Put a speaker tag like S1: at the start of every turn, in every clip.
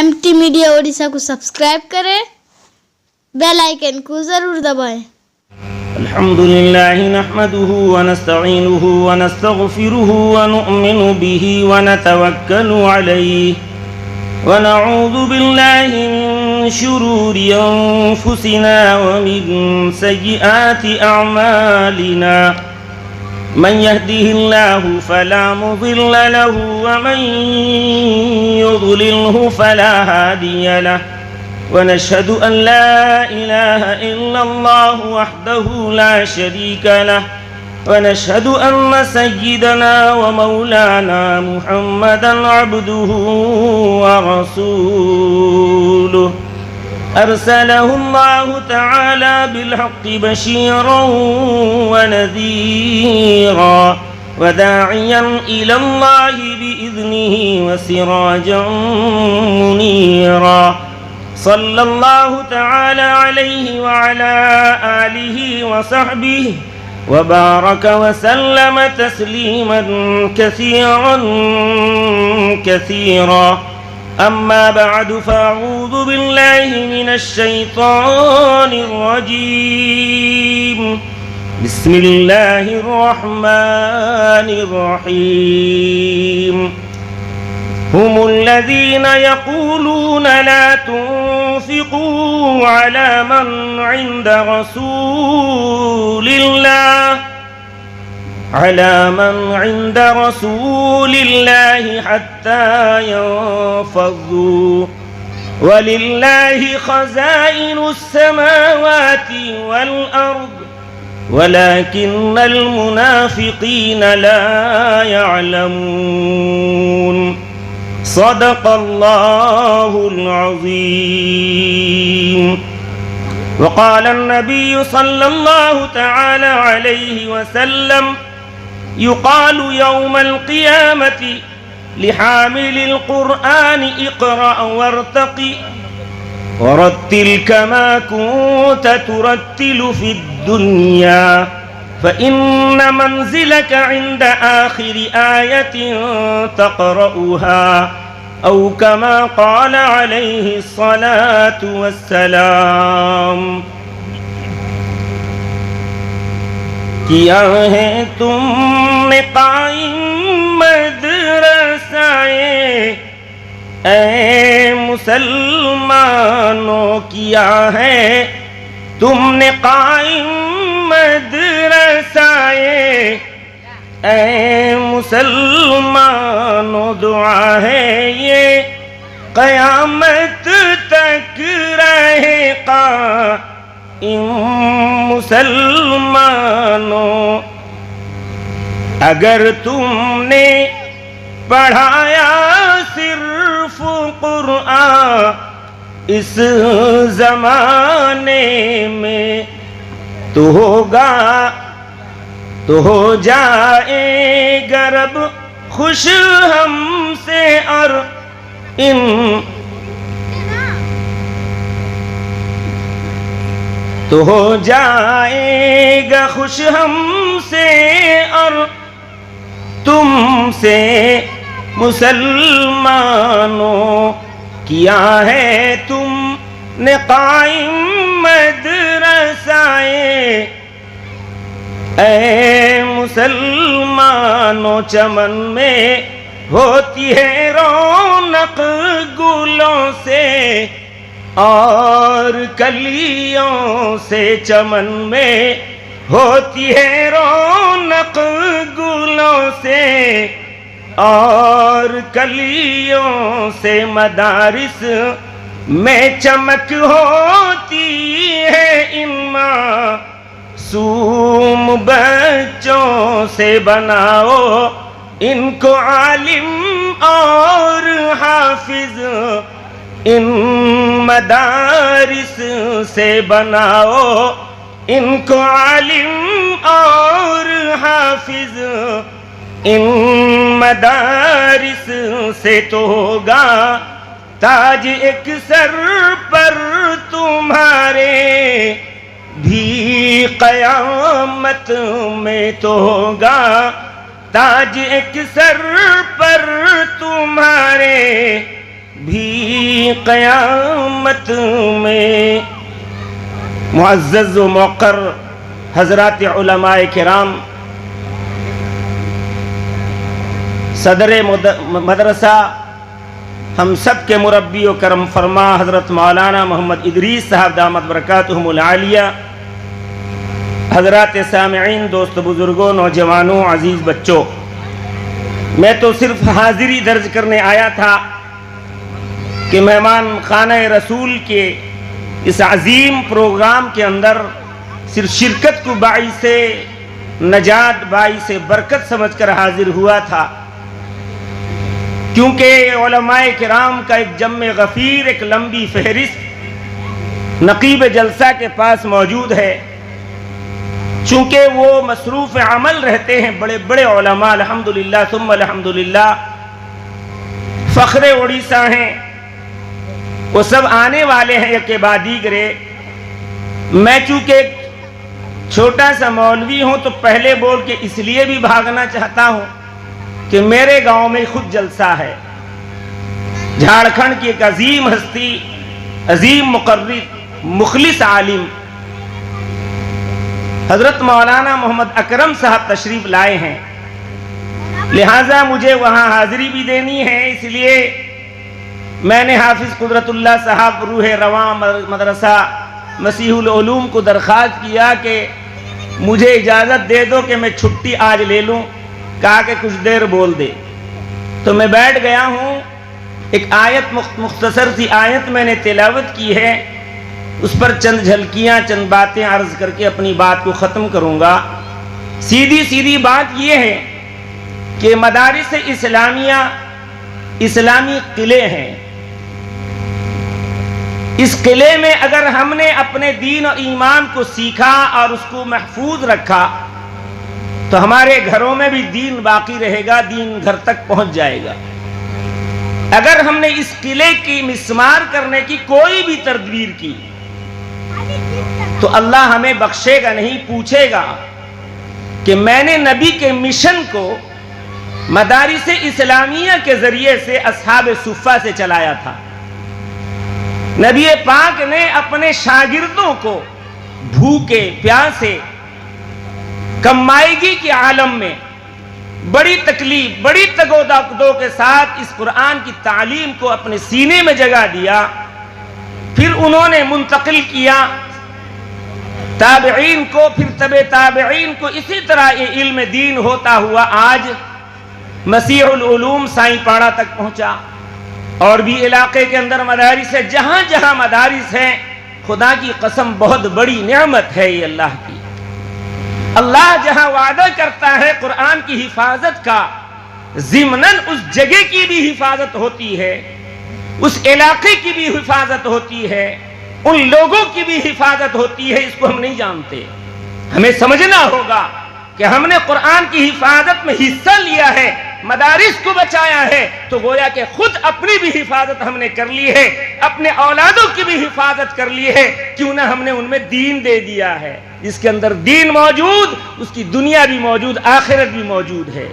S1: MT media Odisha को subscribe करें, bell icon को ज़रूर दबाएं।
S2: अल्हम्दुलिल्लाह नहमदुहु व नस्तईनुहु व नस्तगफिरुहु व नु'मिनु बिही व नतवक्कलु अलैहि व नऊज़ु बिल्लाहि मिन शुरूरि अंफुसिना व मिन सय्यिआति अअमालिना। मन यहदिहिल्लाहु फला मुज़िल्ल लहु व मन युज़लिल्हु फला हादिय लहु व नशहदु अन ला इलाहा इल्लल्लाहु वहदहु ला शरीक लहु व नशहदु अन्न सय्यिदना व मौलाना मुहम्मदन अब्दुहु व रसूलुहु अरसलहुल्लाहु तआला बिलहक़्क़ि बशीरन व नज़ीरा व दाइयन इलल्लाहि बिइज़्निहि व सिराजन मुनीरा। सल्लल्लाहु तआला अलैहि व अला आलिहि व सहबिहि व बारक व सल्लम तस्लीमन कसीरन कसीरा। अम्मा बअदु फ़अऊज़ु बिल्लाहि मिनश शैतानिर रजीम। बिस्मिल्लाहिर रहमानिर रहीम। हुमुल्लज़ीना यक़ूलूना ला तुन्फ़िक़ू अला मन इन्द रसूलिल्लाहि हत्ता यंफ़ज़्ज़ू वलिल्लाहि ख़ज़ाइनुस समावाति वल अर्द वलाकिन्नल मुनाफ़िक़ीना ला यअलमून। सदक़ल्लाहुल अज़ीम। वक़ाल अन्नबी सल्लल्लाहु तआला अलैहि वसल्लम युक़ालु यौमल क़ियामति लिहामिलिल क़ुरआनि इक़रा वरतक़ि वरत्तिल कमा कुन्त तुरत्तिलु फ़िद दुनिया फ़इन्न मंज़िलक इन्द आख़िरि आयतिन तक़रउहा औ कमा क़ाल अलैहि स्सलातु वस्सलाम। किया है तुमने कायम मदरसाए ऐ मुसलमानों, किया है तुमने कायम मदरसाए ऐ मुसलमानों। दुआ है ये क़यामत तक रहे क़ाइम मुसलमानों। अगर तुमने पढ़ाया सिर्फ क़ुरआन इस ज़माने में तो होगा तो हो जाएगा रब खुश हमसे और इन तो हो जाएगा खुश हमसे और तुमसे मुसलमानों। किया है तुमने कायम मदरसाए ऐ मुसलमानों। चमन में होती है रौनक गुलों से और कलियों से। चमन में होती है रौनक गुलों से और कलियों से। मदारिस में चमक होती है इनमा सूम बच्चों से। बनाओ इनको आलिम और हाफिज इन मदारिस से। बनाओ इनको आलिम और हाफिज इन मदारिस से। तो होगा ताज एक सर पर तुम्हारे भी क़यामत में। तो होगा ताज एक सर पर तुम्हारे भी क़यामत में। मुअज़्ज़ज़ व मुक़र्र हज़रात उलमाए किराम, सदर मदरसा, हम सब के मुरब्बी व करम फरमा हज़रत मौलाना मोहम्मद इदरीस साहब दामत बरकातुहुमुल आलिया, हज़रात सामिईन, दोस्त बुज़ुर्गों, नौजवानों, अज़ीज़ बच्चों, मैं तो सिर्फ हाज़िरी दर्ज करने आया था कि मेहमान खाना रसूल के इस अजीम प्रोग्राम के अंदर सिर्फ शिरकत को बाइसे नजात, बाइसे बरकत समझकर हाजिर हुआ था, क्योंकि उलमाए किराम का एक जम्मे गफ़ीर, एक लंबी फहरिस्त नकीब जलसा के पास मौजूद है। चूँकि वो मसरूफ़ अमल रहते हैं बड़े बड़े उलमा, अल्हम्दुलिल्लाह सुम्मा अल्हम्दुलिल्लाह, फ़ख्र उड़ीसा हैं, वो सब आने वाले हैं के बादीगरे। मैं चूँकि छोटा सा मौलवी हूँ तो पहले बोल के इसलिए भी भागना चाहता हूँ कि मेरे गांव में खुद जलसा है। झारखंड की एक अजीम हस्ती, अजीम मुकर्रिर, मुखलिस आलिम हजरत मौलाना मोहम्मद अकरम साहब तशरीफ लाए हैं, लिहाजा मुझे वहाँ हाजिरी भी देनी है। इसलिए मैंने हाफिज कुदरतुल्लाह साहब रूह रवां मदरसा मसीहुल उलूम को दरख्वास्त किया कि मुझे इजाज़त दे दो कि मैं छुट्टी आज ले लूँ। कहा कि कुछ देर बोल दे, तो मैं बैठ गया हूँ। एक आयत, मुख्तसर सी आयत मैंने तिलावत की है, उस पर चंद झलकियाँ, चंद बातें अर्ज करके अपनी बात को ख़त्म करूँगा। सीधी सीधी बात यह है कि मदारिस इस्लामिया इस्लामी किले हैं। इस किले में अगर हमने अपने दीन और ईमान को सीखा और उसको महफूज रखा तो हमारे घरों में भी दीन बाकी रहेगा, दीन घर तक पहुंच जाएगा। अगर हमने इस किले की मिस्मार करने की कोई भी तदबीर की तो अल्लाह हमें बख्शेगा नहीं, पूछेगा कि मैंने नबी के मिशन को मदारिस इस्लामिया के जरिए से असहाब सुफ़ा से चलाया था। नबी पाक ने अपने शागिर्दों को भूखे प्यासे कमाईगी के आलम में बड़ी तकलीफ, बड़ी तगोदाकदों के साथ इस कुरान की तालीम को अपने सीने में जगह दिया। फिर उन्होंने मुंतकिल किया ताबईन को, फिर तबे ताबईन को। इसी तरह ये इल्म दीन होता हुआ आज मसीहुल उलूम साईपाड़ा तक पहुंचा। और भी इलाके के अंदर मदारिस है, जहां जहां मदारिस हैं, खुदा की कसम बहुत बड़ी नेमत है ये अल्लाह की। अल्लाह जहां वादा करता है कुरान की हिफाजत का, ज़िम्नन उस जगह की भी हिफाजत होती है, उस इलाके की भी हिफाजत होती है, उन लोगों की भी हिफाजत होती है। इसको हम नहीं जानते। हमें समझना होगा कि हमने कुरान की हिफाजत में हिस्सा लिया है, मदारिस को बचाया है, तो गोया कि खुद अपनी भी हिफाजत हमने कर ली है, अपने औलादों की भी हिफाजत कर ली है। क्यों ना हमने उनमें दीन दे दिया है। जिसके अंदर दीन मौजूद, उसकी दुनिया भी मौजूद, आखिरत भी मौजूद है।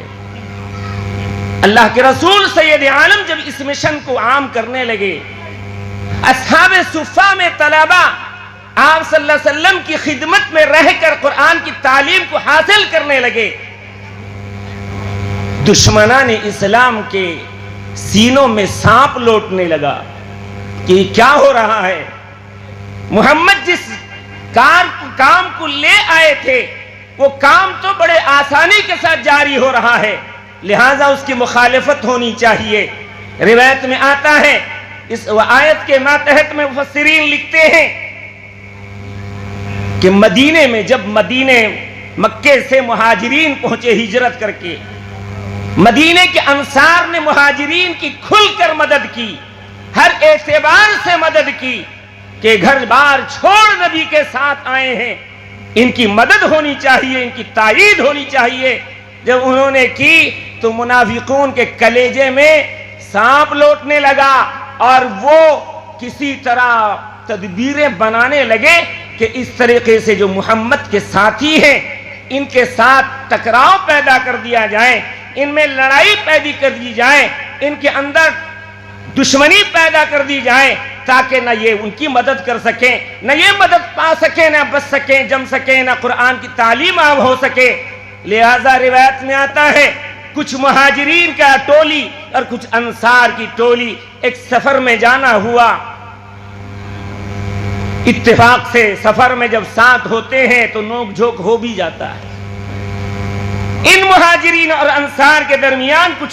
S2: अल्लाह के रसूल सैयद आलम जब इस मिशन को आम करने लगे, असहाब सुफ़ा में तलबा आप सल्लल्लाहु अलैहि वसल्लम की खिदमत में रहकर कुरान की तालीम को हासिल करने लगे, दुश्मनान इस्लाम के सीनों में सांप लौटने लगा कि क्या हो रहा है। मोहम्मद जिस काम को ले आए थे वो काम तो बड़े आसानी के साथ जारी हो रहा है, लिहाजा उसकी मुखालिफत होनी चाहिए। रिवायत में आता है, इस आयत के मातहत में मुफस्सिरीन लिखते हैं कि मदीने में जब मक्के से मुहाजिरीन पहुंचे हिजरत करके, मदीने के अंसार ने मुहाजिरीन की खुलकर मदद की, हर एतबार से मदद की कि घर बार छोड़ नबी के साथ आए हैं, इनकी मदद होनी चाहिए, इनकी तायीद होनी चाहिए। जब उन्होंने की तो मुनाफिकून के कलेजे में सांप लौटने लगा और वो किसी तरह तदबीरें बनाने लगे कि इस तरीके से जो मोहम्मद के साथी हैं इनके साथ टकराव पैदा कर दिया जाए, इनमें लड़ाई पैदा कर दी जाए, इनके अंदर दुश्मनी पैदा कर दी जाए ताकि न ये उनकी मदद कर सकें, न ये मदद पा सकें, न बच सकें, जम सकें, न कुरान की तालीम आम हो सके। लिहाजा रिवायत में आता है कुछ मुहाजिरीन का टोली और कुछ अंसार की टोली एक सफर में जाना हुआ। इत्तेफाक से सफर में जब साथ होते हैं तो नोक झोंक हो भी जाता है। इन मुहाजिरीन और अंसार के दरमियान कुछ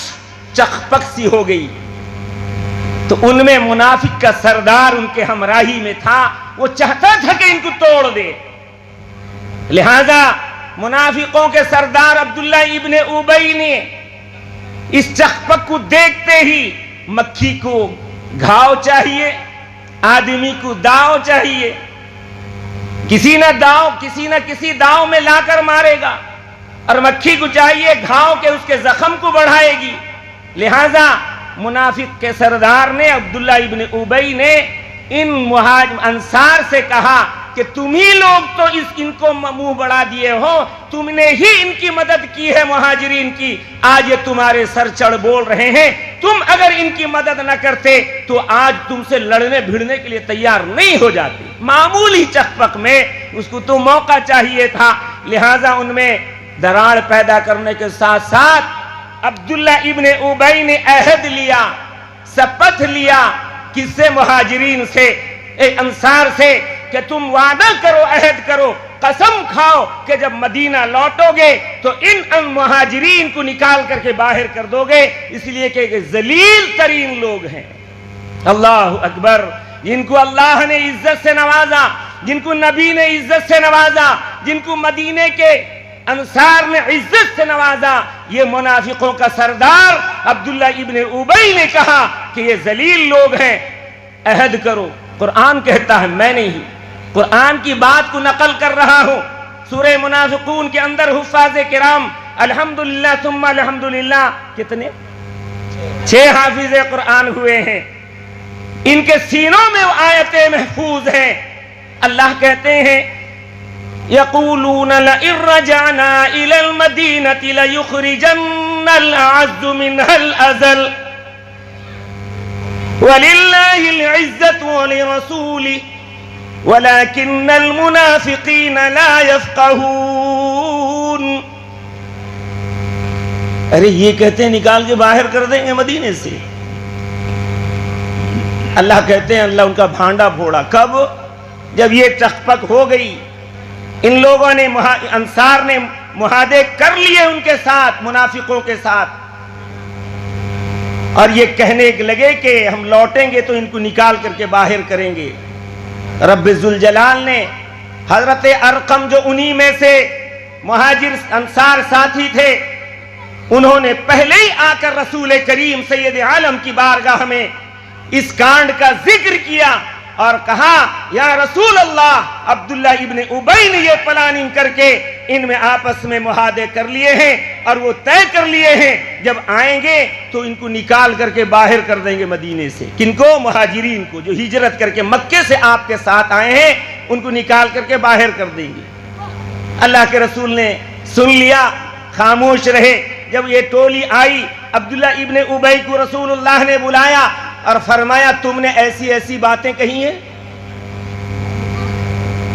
S2: चखपक सी हो गई तो उनमें मुनाफिक का सरदार उनके हमराही में था। वो चाहता था कि इनको तोड़ दे। लिहाजा मुनाफिकों के सरदार अब्दुल्ला इब्ने उबई ने इस चखपक को देखते ही, मक्खी को घाव चाहिए, आदमी को दाव चाहिए, किसी न किसी दाव में लाकर मारेगा, और मक्खी को चाहिए घाव के उसके जख्म को बढ़ाएगी। लिहाजा मुनाफिक के सरदार ने, अब्दुल्ला इब्ने उबई ने इन अंसार से कहा कि तुम ही लोग तो इनको मुंह बढ़ा दिए हो, तुमने ही इनकी मदद की है मुहाजिरीन की, आज ये तुम्हारे सर चढ़ बोल रहे हैं। तुम अगर इनकी मदद न करते तो आज तुमसे लड़ने भिड़ने के लिए तैयार नहीं हो जाते। मामूली चकपक में उसको तो मौका चाहिए था। लिहाजा उनमें दरार पैदा करने के साथ साथ अब्दुल्ला इब्ने उबई ने अहद लिया, शपथ लिया, किससे? मुहाजिरीन से, अंसार से, कि तुम वादा करो, अहद करो, कसम खाओ कि जब मदीना लौटोगे तो इन मुहाजिरीन को निकाल करके बाहर कर दोगे, इसलिए कि जलील तरीन लोग हैं। अल्लाह अकबर। जिनको अल्लाह ने इज्जत से नवाजा, जिनको नबी ने इज्जत से नवाजा, जिनको मदीने के अंसार ने इज्जत से नवाजा, ये मुनाफिकों का सरदार अब्दुल्ला इब्ने उबई ने कहा कि ये जलील लोग हैं, अहद करो। कुरान कहता है, मैं नहीं, कुरान की बात को नकल कर रहा हूं। सूरह मुनाफिकून के अंदर हुफ़ाज़े किराम अल्हम्दुलिल्लाह सुम्मा अल्हम्दुलिल्लाह कितने 6 हाफिज़े कुरान हुए हैं। इनके सीनों में आयतें महफूज हैं। अल्लाह कहते हैं, यक़ूलून लइन रजअना इलल मदीनति लयुख़रिजन्नल अअज़्ज़ु मिनहल अज़ल वलिल्लाहिल इज़्ज़तु वलिरसूलिहि वलाकिन्नल मुनाफ़िक़ीन ला यफ़क़हून। अरे ये कहते हैं निकाल के बाहर कर देंगे मदीने से। अल्लाह कहते हैं, अल्लाह उनका भांडा फोड़ा। कब? जब ये चकपक हो गई, इन लोगों ने अंसार ने मुहादे कर लिए उनके साथ, मुनाफिकों के साथ, और ये कहने लगे कि हम लौटेंगे तो इनको निकाल करके बाहर करेंगे। रब्बुल जलाल ने हजरत अरकम, जो उन्हीं में से मुहाजिर अंसार साथी थे, उन्होंने पहले ही आकर रसूल करीम सैयद आलम की बारगाह में इस कांड का जिक्र किया और कहा, या रसूल अल्लाह, अब्दुल्ला इब्ने उबई ने ये प्लानिंग करके इनमें आपस में मुहादे कर लिए हैं और वो तय कर लिए हैं, जब आएंगे तो इनको निकाल करके बाहर कर देंगे मदीने से। किनको? मुहाजिरीन को, जो हिजरत करके मक्के से आपके साथ आए हैं, उनको निकाल करके बाहर कर देंगे। अल्लाह के रसूल ने सुन लिया, खामोश रहे। जब ये टोली आई, अब्दुल्ला इब्ने उबई को रसूलुल्लाह ने बुलाया और फरमाया, तुमने ऐसी ऐसी बातें कही हैं।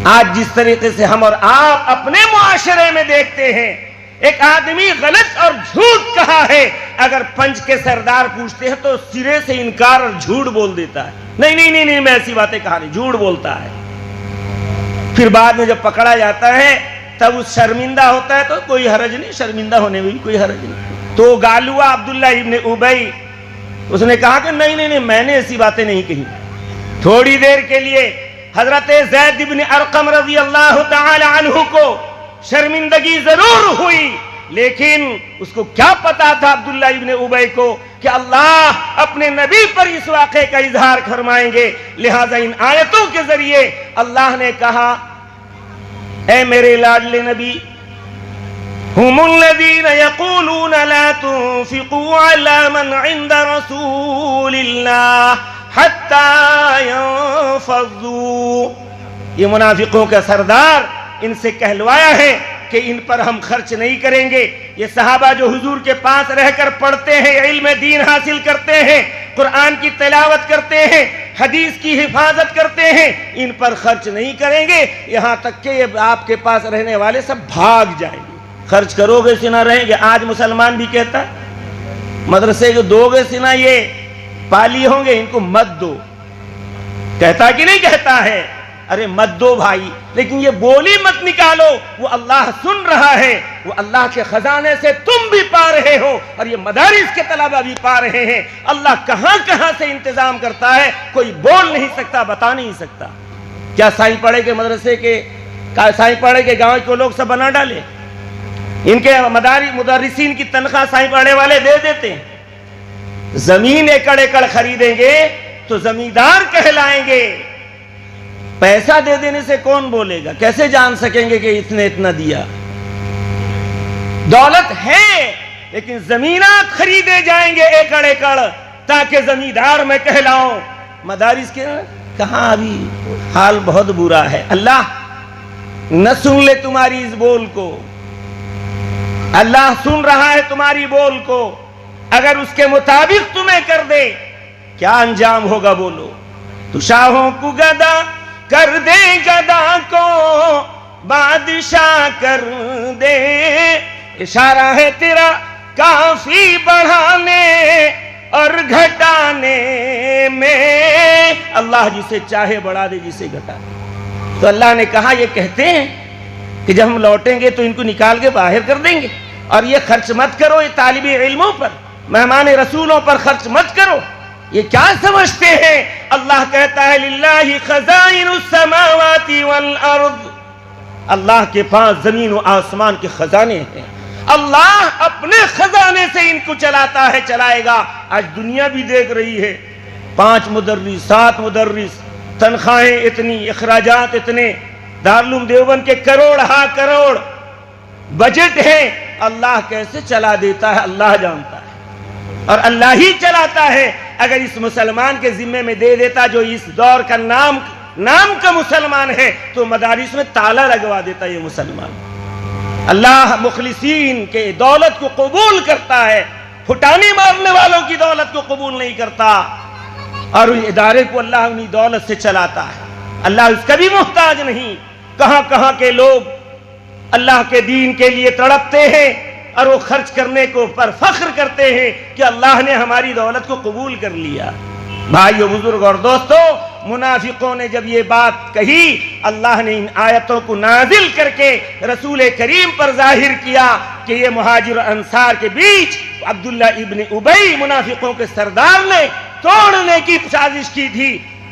S2: आज जिस तरीके से हम और आप अपने मुआशरे में देखते हैं, एक आदमी गलत और झूठ कहा है, अगर पंच के सरदार पूछते हैं तो सिरे से इनकार और झूठ बोल देता है। नहीं नहीं नहीं नहीं, मैं ऐसी बातें कहा नहीं, झूठ बोलता है। फिर बाद में जब पकड़ा जाता है तब उस शर्मिंदा होता है, तो कोई हरज नहीं, शर्मिंदा होने में भी कोई हरज नहीं। तो गालुआ अब्दुल्ला इब्ने उबई, उसने कहा कि नहीं नहीं नहीं, मैंने ऐसी बातें नहीं कही। थोड़ी देर के लिए हजरत ज़ैद इब्ने अरक़म रज़ी अल्लाह तआला अन्हु को शर्मिंदगी जरूर हुई, लेकिन उसको क्या पता था अब्दुल्ला इब्ने उबई को कि अल्लाह अपने नबी पर इस वाक़े का इजहार फरमाएंगे। लिहाजा इन आयतों के जरिए अल्लाह ने कहा, ऐ मेरे लाडले नबी, हुमुल्लज़ीन यक़ूलून ला तुन्फ़िक़ू अला मन इंद रसूलिल्लाह हत्ता यंफ़ज़ू। ये मुनाफिकों का सरदार इनसे कहलवाया है कि इन पर हम खर्च नहीं करेंगे। ये सहाबा जो हुजूर के पास रहकर पढ़ते हैं, इल्म दीन हासिल करते हैं, कुरान की तिलावत करते हैं, हदीस की हिफाजत करते हैं, इन पर खर्च नहीं करेंगे, यहाँ तक कि ये आपके पास रहने वाले सब भाग जाएंगे। खर्च करोगे सिना रहेंगे। आज मुसलमान भी कहता है मदरसे को दोगे सिना ये पाली होंगे, इनको मत दो। कहता कि नहीं कहता है? अरे मत दो भाई, लेकिन ये बोली मत निकालो। वो अल्लाह सुन रहा है, वो अल्लाह के खजाने से तुम भी पा रहे हो और ये मदारिस के तलबा भी पा रहे हैं। अल्लाह कहां कहां से इंतजाम करता है कोई बोल नहीं सकता, बता नहीं सकता। क्या साईं पड़े के मदरसे के, साईं पड़े के गांव को लोग सब बना डाले? इनके मुदर्रिसीन की तनख्वाह साईं पड़े वाले दे देते हैं। जमीन एकड़ एकड़ खरीदेंगे तो जमींदार कहलाएंगे। पैसा दे देने से कौन बोलेगा? कैसे जान सकेंगे कि इसने इतना दिया? दौलत है, लेकिन जमीनात खरीदे जाएंगे एकड़ एकड़ ताकि जमींदार में कहलाऊं। मदारिस के कहां अभी हाल बहुत बुरा है। अल्लाह न सुन ले तुम्हारी इस बोल को। अल्लाह सुन रहा है तुम्हारी बोल को। अगर उसके मुताबिक तुम्हें कर दे, क्या अंजाम होगा बोलो? तू शाहों को गदा कर दे, गदा को बादशाह कर दे। इशारा है तेरा काफी बढ़ाने और घटाने में। अल्लाह जिसे चाहे बढ़ा दे, जिसे घटा दे। तो अल्लाह ने कहा, ये कहते हैं कि जब हम लौटेंगे तो इनको निकाल के बाहर कर देंगे। और ये खर्च मत करो, ये तालिबे इल्मों पर, मेहमान रसूलों पर खर्च मत करो। ये क्या समझते हैं? अल्लाह कहता है लिल्लाहि खज़ाइनुस समावाति वल अर्द। अल्लाह के पास जमीन और आसमान के खजाने हैं। अल्लाह अपने खजाने से इनको चलाता है, चलाएगा। आज दुनिया भी देख रही है, 5 मुदर्रिस 7 मुदर्रिस, तनख्वाहें इतनी, अखराजात इतने, दारुल देवबंद के करोड़ हा करोड़ बजट है। अल्लाह कैसे चला देता है अल्लाह जानता है, और अल्लाह ही चलाता है। अगर इस मुसलमान के जिम्मे में दे देता जो इस दौर का नाम का मुसलमान है, तो मदारिस में ताला लगवा देता ये मुसलमान। अल्लाह मुखलिसीन के दौलत को कबूल करता है, फुटानी मारने वालों की दौलत को कबूल नहीं करता। और उस इदारे को अल्लाह उन्हीं दौलत से चलाता है। अल्लाह उसका भी मोहताज नहीं। कहां कहां के लोग अल्लाह के दीन के लिए तड़पते हैं और वो खर्च करने को पर फख्र करते हैं कि अल्लाह ने हमारी दौलत को कबूल कर लिया। भाइयों, बुजुर्ग और दोस्तों, मुनाफिकों ने जब ये बात कही, अल्लाह ने इन आयतों को नाजिल करके रसूल करीम पर जाहिर किया कि ये मुहाजिर और अंसार के बीच अब्दुल्ला इब्न उबई मुनाफिकों के सरदार ने तोड़ने की साजिश की थी।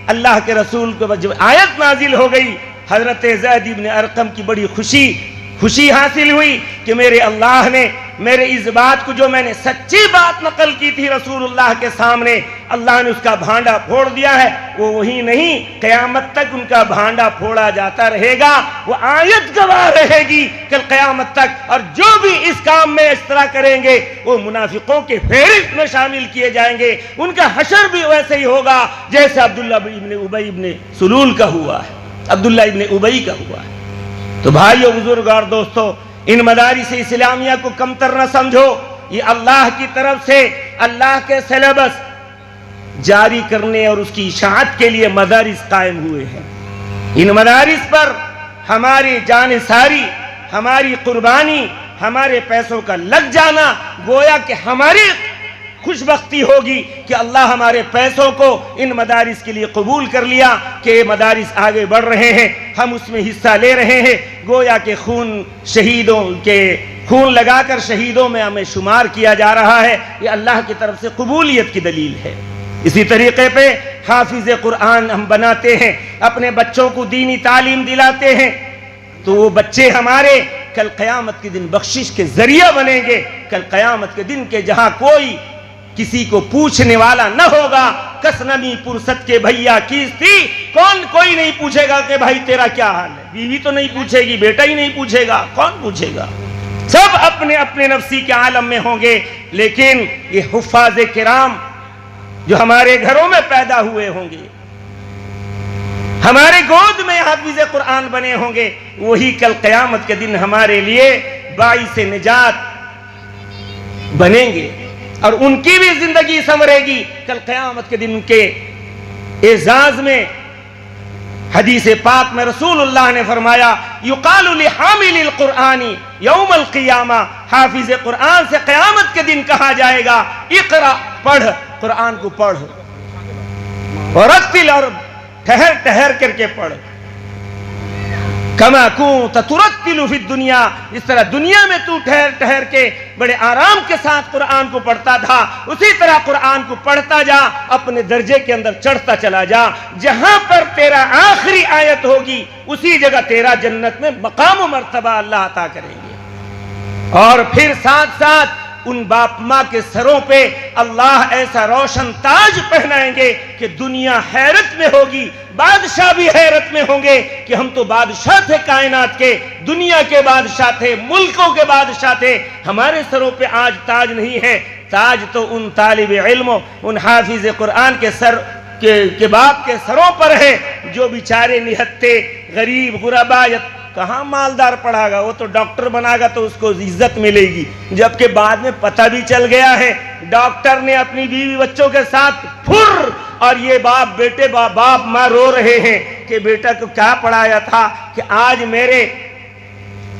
S2: अल्लाह के रसूल को जब आयत नाजिल हो गई, हजरत ज़ैद इब्न अरकम की बड़ी खुशी हासिल हुई कि मेरे अल्लाह ने मेरे इस बात को, जो मैंने सच्ची बात नकल की थी रसूलुल्लाह के सामने, अल्लाह ने उसका भांडा फोड़ दिया है। वो वही नहीं, क़यामत तक उनका भांडा फोड़ा जाता रहेगा। वो आयत गवाह रहेगी कल क़यामत तक। और जो भी इस काम में इस तरह करेंगे, वो मुनाफिकों के फेहरिस्त में शामिल किए जाएंगे। उनका हशर भी वैसे ही होगा जैसे अब्दुल्ला इब्न उबई इब्न सुलूल का हुआ है, अब्दुल्ला इब्न उबई का हुआ है। तो भाइयों, बुजुर्ग और दोस्तों, इन मदारिस इस्लामिया को कमतर न समझो। ये अल्लाह की तरफ से अल्लाह के सिलेबस जारी करने और उसकी इशाअत के लिए मदारिस कायम हुए हैं। इन मदारिस पर हमारी जान सारी, हमारी कुर्बानी, हमारे पैसों का लग जाना, गोया कि हमारी खुशबख्ती होगी कि अल्लाह हमारे पैसों को इन मदारिस के लिए कबूल कर लिया, कि ये मदारिस आगे बढ़ रहे हैं, हम उसमें हिस्सा ले रहे हैं। गोया के शहीदों के खून लगाकर शहीदों में हमें शुमार किया जा रहा है। ये अल्लाह की तरफ से कबूलियत की दलील है। इसी तरीके पे हाफिज कुरान हम बनाते हैं, अपने बच्चों को दीनी तालीम दिलाते हैं, तो वो बच्चे हमारे कल क़यामत के दिन बख्शिश के जरिया बनेंगे। कल क़यामत के दिन के जहां कोई किसी को पूछने वाला न होगा, कसनमी पुरसत के भैया की थी, कोई नहीं पूछेगा कि भाई तेरा क्या हाल है। बीवी तो नहीं पूछेगी, बेटा ही नहीं पूछेगा, कौन पूछेगा? सब अपने अपने नफ्सी के आलम में होंगे। लेकिन ये हुफ़ाज़ किराम जो हमारे घरों में पैदा हुए होंगे, हमारे गोद में हाफिज़ कुरान बने होंगे, वही कल क़यामत के दिन हमारे लिए बाइस निजात बनेंगे। और उनकी भी जिंदगी संवरेगी। कल क़यामत के दिन के एजाज में हदीस पाक में रसूलुल्लाह ने फरमाया, युकालु लिहामिलिल कुरआनी यौमल क़ियामा, हाफिज़ कुरआन से क़यामत के दिन कहा जाएगा, इक़रा, पढ़, कुरआन को पढ़, वरत्तिल, और ठहर ठहर करके पढ़, कमा कुंत तुरत्तिलु फिद दुनिया, इस तरह दुनिया में तू ठहर ठहर के बड़े आराम के साथ कुरान को पढ़ता था, उसी तरह कुरान को पढ़ता जा, अपने दर्जे के अंदर चढ़ता चला जा। जहां पर तेरा आखिरी आयत होगी उसी जगह तेरा जन्नत में मकाम व मर्तबा अल्लाह अता करेंगे। और फिर साथ साथ उन बाप माँ के सरों पे अल्लाह ऐसा रोशन ताज पहनाएंगे कि दुनिया हैरत में होगी, बादशाह भी हैरत में होंगे कि हम तो बादशाह थे कायनात के, दुनिया के बादशाह थे, मुल्कों के बादशाह थे, हमारे सरों पे आज ताज नहीं है। ताज तो उन तालिब इल्म, उन हाफिज कुरान के सर के बाप के सरों पर है, जो बेचारे निहत्ते गरीब गुरबा, कहाँ मालदार पढ़ागा, वो तो डॉक्टर बनागा तो उसको इज्जत मिलेगी, जबकि बाद में पता भी चल गया है डॉक्टर ने अपनी बीवी बच्चों के साथ फुर, और ये बाप बेटे बाप माँ रो रहे हैं कि बेटा को क्या पढ़ाया था कि आज मेरे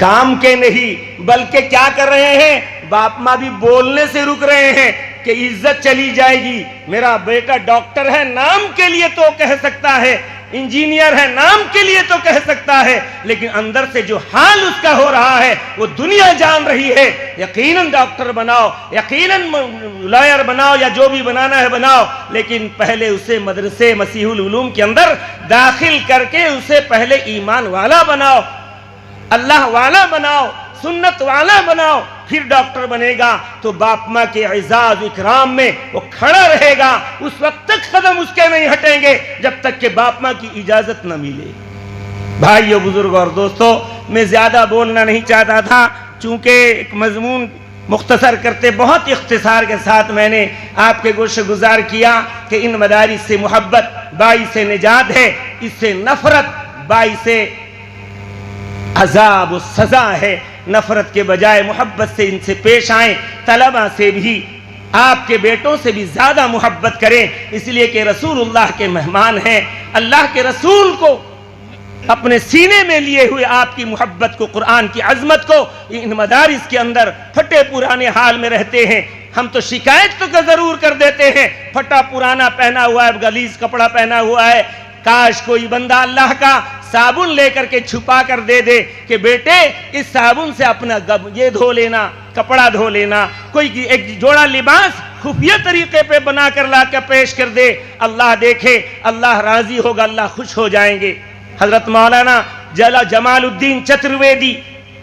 S2: काम के नहीं, बल्कि क्या कर रहे हैं, बाप माँ भी बोलने से रुक रहे हैं कि इज्जत चली जाएगी। मेरा बेटा डॉक्टर है, नाम के लिए तो कह सकता है, इंजीनियर है, नाम के लिए तो कह सकता है, लेकिन अंदर से जो हाल उसका हो रहा है वो दुनिया जान रही है। यकीनन डॉक्टर बनाओ, यकीनन लॉयर बनाओ, या जो भी बनाना है बनाओ, लेकिन पहले उसे मदरसे मसीहुल उलूम के अंदर दाखिल करके उसे पहले ईमान वाला बनाओ, अल्लाह वाला बनाओ, सुन्नत वाला बनाओ, फिर डॉक्टर बनेगा तो बाप माँ के इज़ाज़ इकराम में वो खड़ा रहेगा। उस वक्त तक कदम उसके नहीं हटेंगे जब तक कि बाप माँ की इजाजत न मिले। भाइयों, बुजुर्ग और दोस्तों, मैं ज्यादा बोलना नहीं चाहता था, चूंकि एक मजमून मुख्तसर करते बहुत इख्तिसार के साथ मैंने आपके गोश गुजार किया कि इन मदारिस से मोहब्बत बाइस निजात है, इससे नफरत बाइस अजाब सजा है। नफरत के बजाय मोहब्बत से इनसे पेश आए, तलबा से भी, आपके बेटों से भी ज्यादा मोहब्बत करें, इसलिए कि रसूलुल्लाह के मेहमान हैं। अल्लाह के रसूल को अपने सीने में लिए हुए आपकी मोहब्बत को, कुरान की अजमत को इन मदारिस के अंदर फटे पुराने हाल में रहते हैं। हम तो शिकायत तो जरूर कर देते हैं, फटा पुराना पहना हुआ है, गलीज कपड़ा पहना हुआ है, काश कोई बंदा अल्लाह का साबुन लेकर के छुपा कर दे दे कि बेटे इस साबुन से अपना ये धो लेना, कपड़ा धो लेना, कोई एक जोड़ा लिबास खुफिया तरीके पे बना कर ला कर पेश कर दे, अल्लाह देखे, अल्लाह राजी होगा, अल्लाह खुश हो जाएंगे। हजरत मौलाना जमालुद्दीन चतुर्वेदी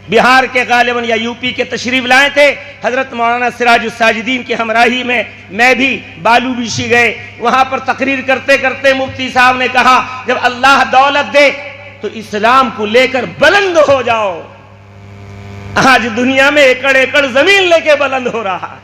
S2: बिहार के गालिबन या यूपी के तशरीफ लाए थे। हजरत मौलाना सिराजुस साजिदीन की हमराही में मैं भी बालू बिशी गए, वहां पर तकरीर करते करते मुफ्ती साहब ने कहा, जब अल्लाह दौलत दे तो इस्लाम को लेकर बुलंद हो जाओ। आज दुनिया में एकड़ एकड़ जमीन लेके बुलंद हो रहा है,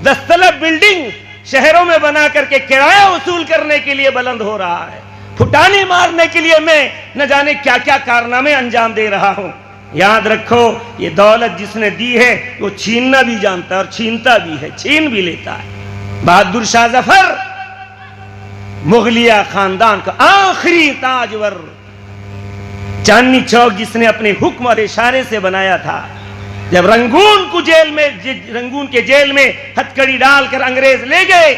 S2: 10 तलब बिल्डिंग शहरों में बना करके किराया वसूल करने के लिए बुलंद हो रहा है, फुटाने मारने के लिए मैं न जाने क्या क्या कारनामे अंजाम दे रहा हूं। याद रखो, ये दौलत जिसने दी है वो छीनना भी जानता है और छीनता भी है, छीन भी लेता है। बहादुर शाह जफर मुगलिया खानदान का आखिरी ताजवर, चांदनी चौक जिसने अपने हुक्म और इशारे से बनाया था, जब रंगून के जेल में हथकड़ी डालकर अंग्रेज ले गए,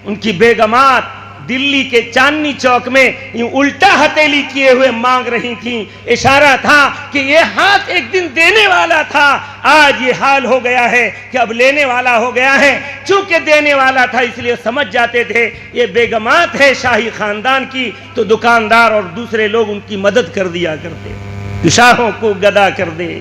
S2: उनकी बेगमात दिल्ली के चांदनी चौक में यूं उल्टा हथेली किए हुए मांग रही थी। इशारा था कि ये हाथ एक दिन देने वाला था, आज ये हाल हो गया है कि अब लेने वाला हो गया है। चूंकि देने वाला था इसलिए समझ जाते थे ये बेगमात है शाही खानदान की, तो दुकानदार और दूसरे लोग उनकी मदद कर दिया करते। शाहों को गदा कर दे,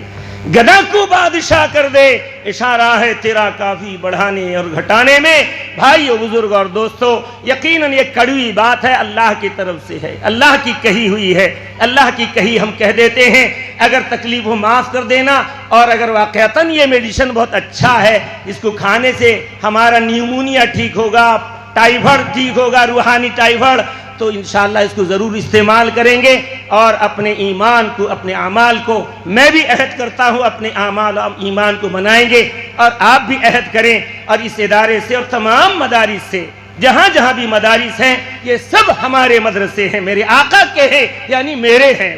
S2: गदा को बादशाह कर दे, इशारा है तेरा काफी बढ़ाने और घटाने में। भाइयों, बुजुर्ग और दोस्तों, यकीनन ये कड़वी बात है, अल्लाह की तरफ से है, अल्लाह की कही हुई है, अल्लाह की कही हम कह देते हैं। अगर तकलीफ हो माफ कर देना, और अगर वाकयातन ये मेडिसिन बहुत अच्छा है, इसको खाने से हमारा न्यूमोनिया ठीक होगा, टाइफाइड ठीक होगा, रूहानी टाइफाइड, तो इंशाअल्लाह इसको ज़रूर इस्तेमाल करेंगे और अपने ईमान को, अपने अमाल को, मैं भी अहद करता हूँ अपने अमाल और ईमान को बनाएंगे और आप भी अहद करें। और इस इदारे से और तमाम मदारिस से, जहाँ जहाँ भी मदारिस हैं, ये सब हमारे मदरसे हैं, मेरे आका के हैं, यानी मेरे हैं।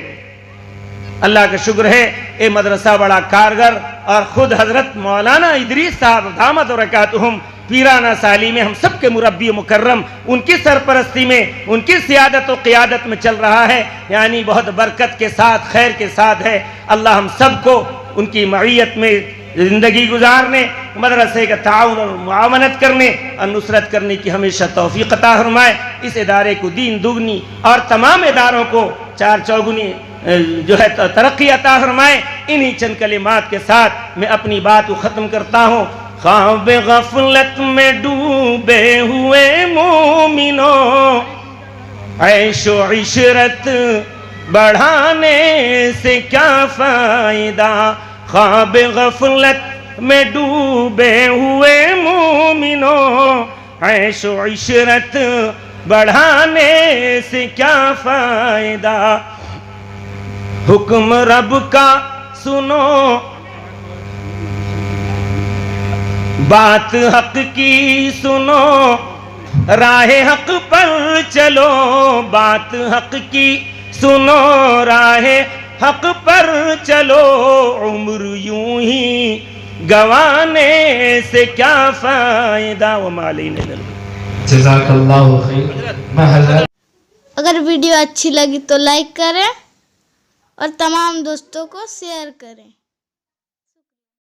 S2: अल्लाह का शुक्र है ये मदरसा बड़ा कारगर, और ख़ुद हज़रत मौलाना इदरीस साहब दामत बरकातुहुम पीराना साली में हम सब के मुरब्बी मुकर्रम, उनकी सरपरस्ती में, उनकी सियादत और क़ियादत में चल रहा है, यानी बहुत बरकत के साथ, खैर के साथ है। अल्लाह हम सब को उनकी मईयत में ज़िंदगी गुजारने, मदरसे का ताउन और मुआवनत करने और नुसरत करने की हमेशा तौफीक अता फरमाए। इस इदारे को दीन दुगनी और तमाम इदारों को चार चौगुनी जो है तरक्की अता फरमाए। इन्हीं चंद कलिमात के साथ मैं अपनी बात को ख़त्म करता हूँ। ख्वाब गफलत में डूबे हुए मोमिनों, ऐशो इशरत बढ़ाने से क्या फ़ायदा। ख्वाब गफलत में डूबे हुए मोमिनों, ऐशो इशरत बढ़ाने से क्या फ़ायदा। हुक्म रब का सुनो, बात हक की सुनो, राह हक पर चलो। बात हक की सुनो, राह हक पर चलो। उम्र यूं ही गवाने से क्या फ़ायदा। व मालैना
S3: जज़ाकल्लाहु खैर।
S1: अगर वीडियो अच्छी लगी तो लाइक करें और तमाम दोस्तों को शेयर करें।